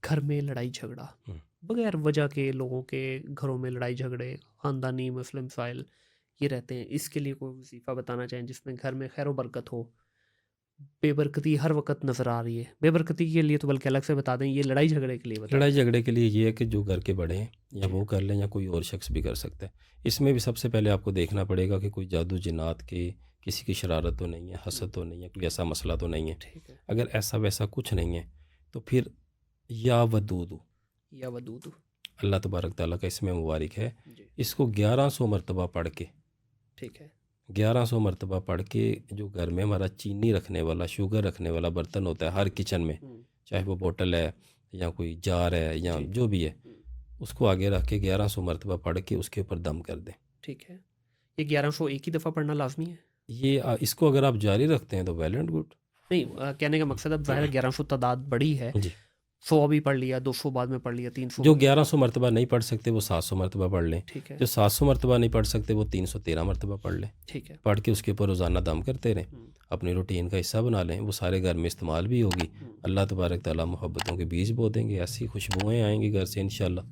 घर में लड़ाई झगड़ा, हुँ। बगैर वजह के लोगों के घरों में लड़ाई झगड़े, ख़ानदानी मुस्लिम मसाइल ये रहते हैं, इसके लिए कोई वज़ीफ़ा बताना चाहें जिसमें घर में खैर बरकत हो? बेबरकती हर वक़्त नज़र आ रही है, बेबरकती के लिए तो बल्कि अलग से बता दें, ये लड़ाई झगड़े के लिए बता लड़ाई दें। झगड़े के लिए ये है कि जो घर के बड़े हैं या जी, वो कर लें या कोई और शख्स भी कर सकता है। इसमें भी सबसे पहले आपको देखना पड़ेगा कि कोई जादू जिन्नात की किसी की शरारत तो नहीं है, हुँ, हसद तो नहीं है, कोई ऐसा मसला तो नहीं है। ठीक है। अगर ऐसा वैसा कुछ नहीं है तो फिर या वदूदु, या वदूदु, अल्लाह तबारक तआला का इसमें मुबारक है। जी, इसको 1100 मरतबा पढ़ के, ठीक है। 1100 मरतबा पढ़ के जो घर में हमारा चीनी रखने वाला, शुगर रखने वाला बर्तन होता है हर किचन में, हुँ, चाहे वो बोतल है या कोई जार है या जी, जो भी है, हुँ, उसको आगे रख के 1100 मरतबा पढ़ के उसके ऊपर दम कर दें। ठीक है। ये 1100 एक ही दफ़ा पढ़ना लाज़मी है? ये इसको अगर आप जारी रखते हैं तो वेल एंड गुड। नहीं कहने का मकसद अब ज़ाहिर है 1100 तादाद बड़ी है, जी। 100 अभी पढ़ लिया, 200 बाद में पढ़ लिया, 300 जो बाद में 1100 मरतबा नहीं पढ़ सकते वो 700 मरतबा पढ़ लें। ठीक है, जो 700 मरतबा नहीं पढ़ सकते वो 313 मरतबा पढ़ लें। ठीक है। पढ़ के उसके ऊपर रोज़ाना दम करते रहें। हुँ, अपनी रूटीन का हिस्सा बना लें, वो सारे घर में इस्तेमाल भी होगी। हुँ। अल्लाह तबारक तआला मोहब्बतों के बीज बो देंगे, ऐसी खुशबुएँ आएँगी घर से इंशाअल्लाह।